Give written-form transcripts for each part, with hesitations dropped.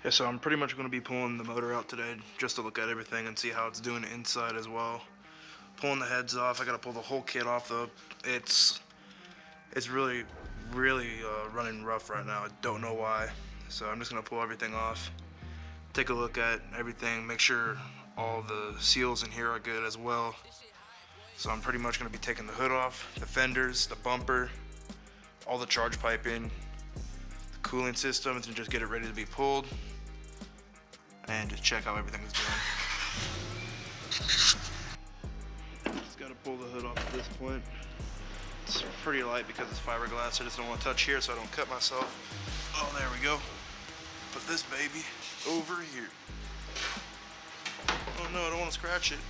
Yeah, so I'm pretty much going to be pulling the motor out today just to look at everything and see how it's doing inside as well. Pulling the heads off. I got to pull the whole kit off though. It's really running rough right now. I don't know why. So I'm just going to pull everything off. Take a look at everything. Make sure all the seals in here are good as well. So I'm pretty much going to be taking the hood off, the fenders, the bumper, all the charge piping, the cooling system, and just get it ready to be pulled. And just check how everything's doing. Just gotta pull the hood off at this point. It's pretty light because it's fiberglass. I just don't want to touch here so I don't cut myself. Oh, there we go. Put this baby over here. Oh no, I don't want to scratch it.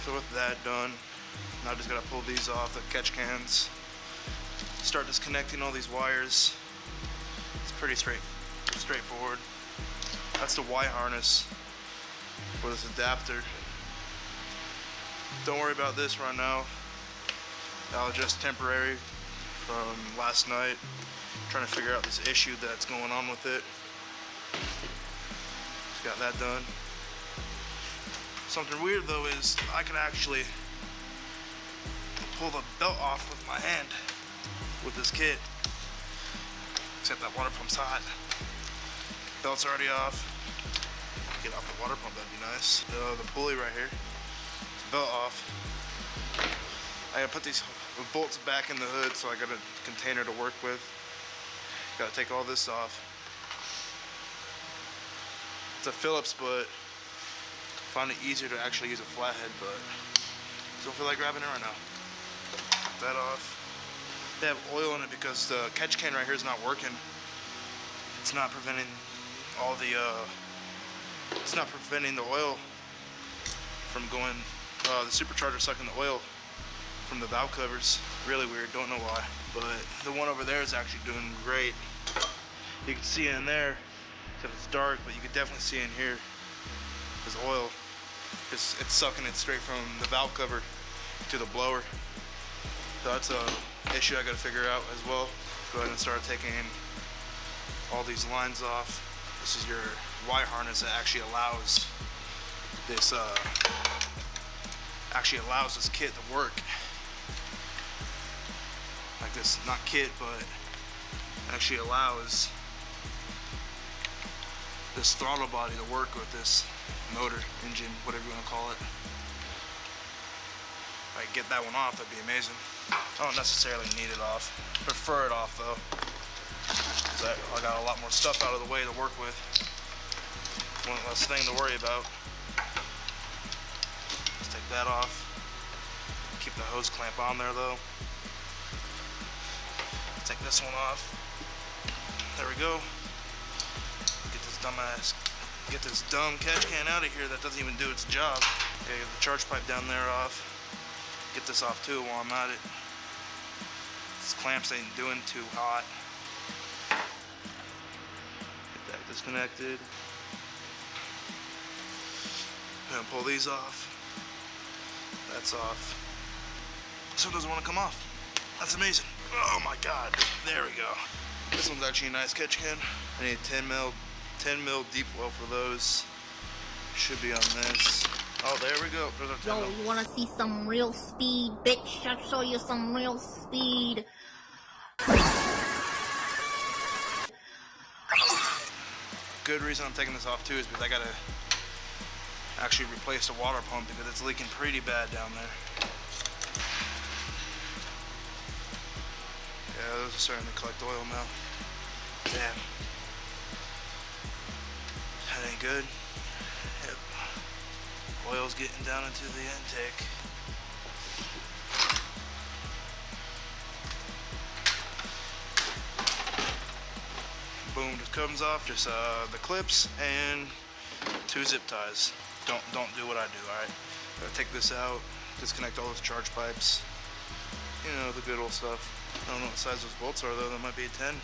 So with that done, now I just gotta pull these off, the catch cans. Start disconnecting all these wires. It's pretty straightforward. That's the Y harness for this adapter. Don't worry about this right now. That was just temporary from last night. Trying to figure out this issue that's going on with it. Just got that done. Something weird though is I can actually pull the belt off with my hand with this kit. Except that water pump's hot. Belt's already off. Get off the water pump, that'd be nice. The pulley right here. Belt off. I gotta put these bolts back in the hood, so I got a container to work with. Gotta take all this off. It's a Phillips, but I found it easier to actually use a flathead, but don't feel like grabbing it right now. Take that off. They have oil in it because the catch can right here is not working. It's not preventing all the it's not preventing the oil from going, the supercharger sucking the oil from the valve covers. Really weird, don't know why. But the one over there is actually doing great. You can see in there, except it's dark, but you can definitely see in here, there's oil. It's sucking it straight from the valve cover to the blower. So that's a issue I gotta figure out as well. Go ahead and start taking all these lines off. This is your Y harness that actually allows this kit to work. Like this, not kit, but actually allows this throttle body to work with this motor, engine, whatever you want to call it. If I get that one off, that'd be amazing. I don't necessarily need it off. Prefer it off though, because I got a lot more stuff out of the way to work with. One less thing to worry about. Let's take that off. Keep the hose clamp on there though. Take this one off. There we go. Get this dumb catch can out of here that doesn't even do its job. Okay, get the charge pipe down there off. Get this off too while I'm at it. This clamps ain't doing too hot. Get that disconnected. And pull these off. That's off. This one doesn't want to come off. That's amazing. Oh my god. There we go. This one's actually a nice catch can. I need 10 mil deep well for those. Should be on this. Oh, there we go. Yo, you wanna see some real speed, bitch? I'll show you some real speed. Good reason I'm taking this off too is because I gotta actually replace the water pump because it's leaking pretty bad down there. Yeah, those are starting to collect oil now. Damn. That ain't good. Yep. Oil's getting down into the intake. Boom, just comes off. Just the clips and 2 zip ties. Don't do what I do, alright? Gotta take this out, disconnect all those charge pipes. You know, the good old stuff. I don't know what size those bolts are though. That might be a 10,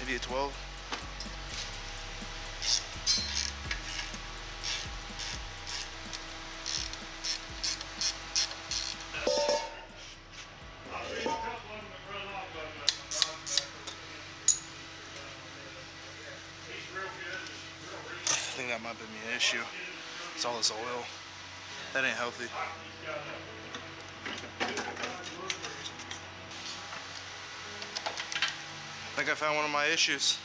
maybe a 12. think that might be an issue. It's all this oil. That ain't healthy. I think I found one of my issues.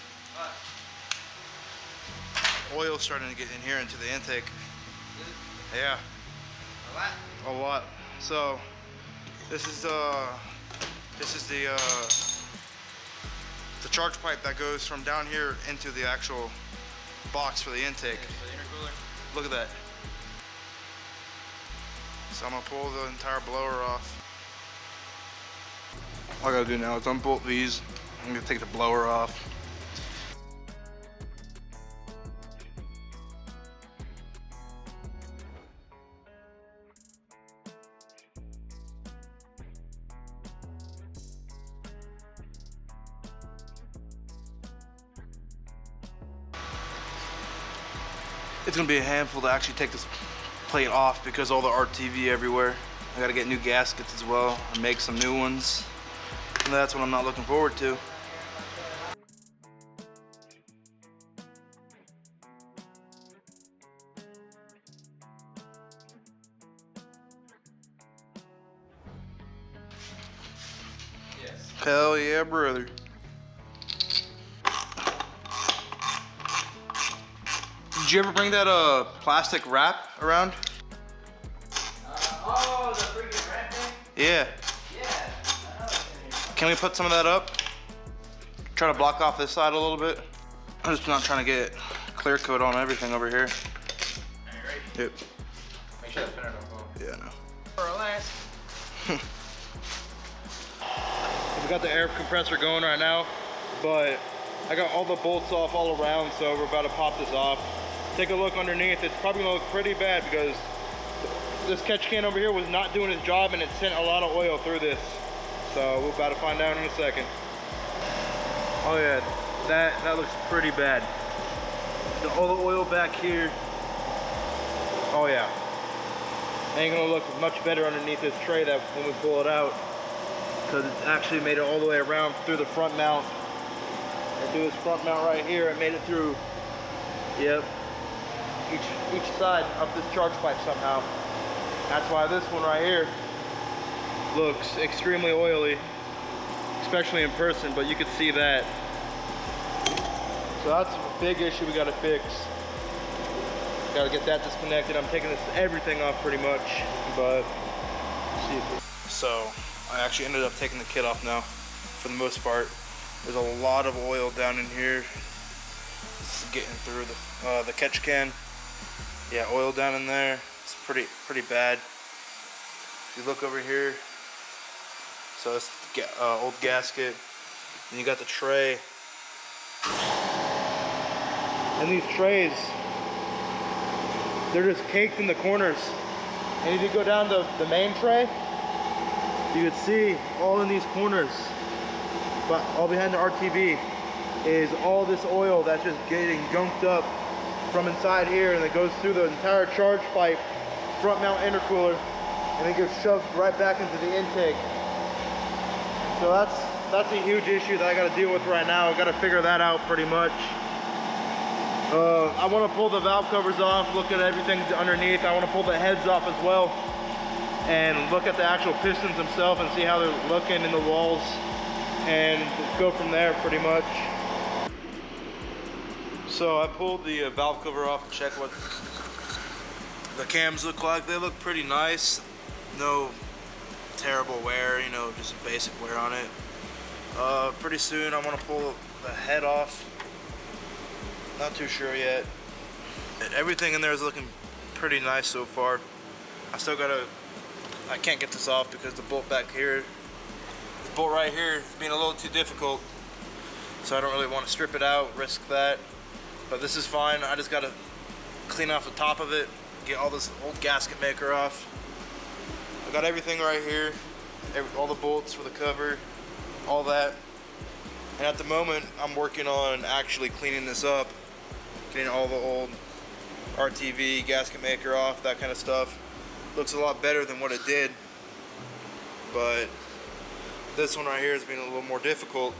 Oil starting to get in here into the intake. Yeah. A lot. So this is the charge pipe that goes from down here into the actual box for the intake. Look at that. So I'm gonna pull the entire blower off. All I gotta do now is unbolt these. I'm gonna take the blower off. It's gonna be a handful to actually take this plate off because all the RTV everywhere. I gotta get new gaskets as well and make some new ones. And that's what I'm not looking forward to. Yes. Hell yeah, brother. Did you ever bring that plastic wrap around? Oh, the freaking wrap thing? Yeah. Yeah. Can we put some of that up? Try to block off this side a little bit. I'm just not trying to get clear coat on everything over here. Are you ready? Yep. Make sure the spinner don't go. Yeah, no. Relax. We got the air compressor going right now, but I got all the bolts off all around, so we're about to pop this off. Take a look underneath. It's probably gonna look pretty bad because this catch can over here was not doing its job and it sent a lot of oil through this. So we're about to find out in a second. Oh yeah, that looks pretty bad. All the oil back here. Oh yeah. Ain't gonna look much better underneath this tray that when we pull it out, because it's actually made it all the way around through the front mount. And through this front mount right here, it made it through, yep, each side of this charge pipe somehow. That's why this one right here looks extremely oily, especially in person, but you can see that. So that's a big issue we gotta fix. Gotta get that disconnected. I'm taking everything off pretty much, but see. So I actually ended up taking the kit off now, for the most part. There's a lot of oil down in here. This is getting through the catch can. Yeah, oil down in there. It's pretty bad. If you look over here, so it's the old gasket. And you got the tray. And these trays, they're just caked in the corners. And if you go down to the main tray, you can see all in these corners, but all behind the RTV is all this oil that's just getting gunked up from inside here, and it goes through the entire charge pipe, front mount intercooler, and it gets shoved right back into the intake. So that's a huge issue that I got to deal with right now. I got to figure that out pretty much. I want to pull the valve covers off, look at everything underneath. I want to pull the heads off as well, and look at the actual pistons themselves and see how they're looking in the walls, and go from there pretty much. So I pulled the valve cover off to check what the cams look like. They look pretty nice. No terrible wear, you know, just basic wear on it. Pretty soon I want to pull the head off. Not too sure yet. Everything in there is looking pretty nice so far. I can't get this off because the bolt back here, this bolt right here is being a little too difficult. So I don't really want to strip it out, risk that. But this is fine. I just got to clean off the top of it, get all this old gasket maker off. I got everything right here, all the bolts for the cover, all that. And at the moment, I'm working on actually cleaning this up, getting all the old RTV, gasket maker off, that kind of stuff. Looks a lot better than what it did, but this one right here has been a little more difficult.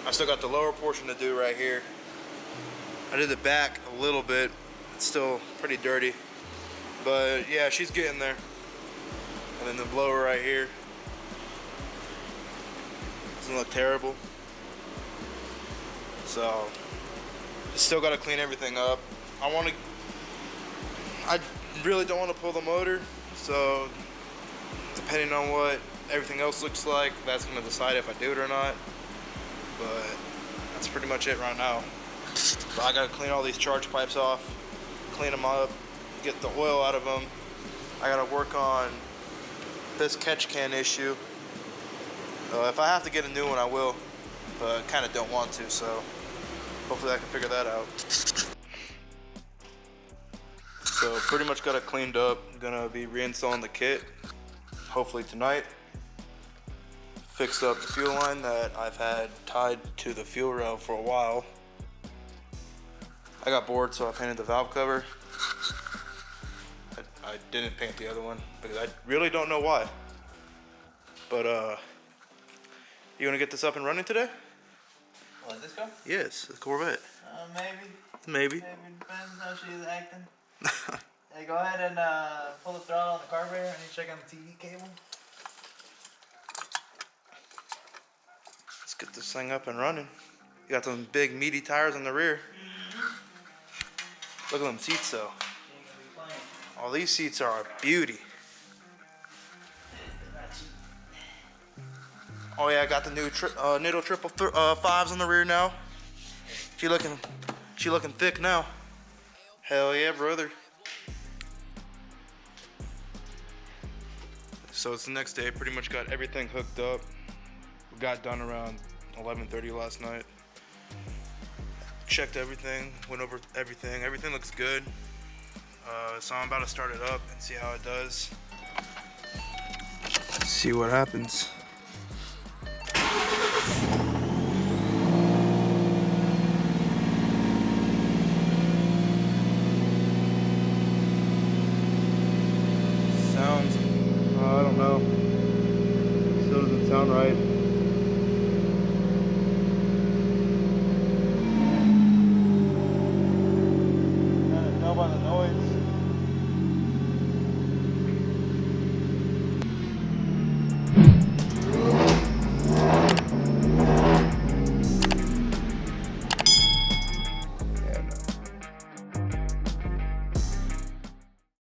I still got the lower portion to do right here. I did the back a little bit. It's still pretty dirty. But yeah, she's getting there. And then the blower right here. Doesn't look terrible. So, still gotta clean everything up. I really don't want to pull the motor. So, depending on what everything else looks like, that's gonna decide if I do it or not. But that's pretty much it right now. So I gotta clean all these charge pipes off, clean them up, get the oil out of them. I gotta work on this catch can issue. If I have to get a new one, I will, but kind of don't want to, so hopefully I can figure that out. So pretty much got it cleaned up. I'm gonna be reinstalling the kit, hopefully tonight. Fixed up the fuel line that I've had tied to the fuel rail for a while. I got bored, so I painted the valve cover. I didn't paint the other one because I really don't know why. But you gonna get this up and running today? Let this go? Yes, the Corvette. Maybe. Maybe. Maybe depends how she's acting. Hey, go ahead and pull the throttle on the carburetor. I need to check on the TV cable. Let's get this thing up and running. You got some big meaty tires on the rear. Look at them seats though. All these seats are a beauty. Oh yeah, I got the new Nitto 555s on the rear now. She looking thick now. Hell yeah, brother. So it's the next day. Pretty much got everything hooked up. We got done around 11:30 last night. Checked everything, went over everything. Everything looks good. So I'm about to start it up and see how it does. See what happens. Sounds, I don't know. Still doesn't sound right.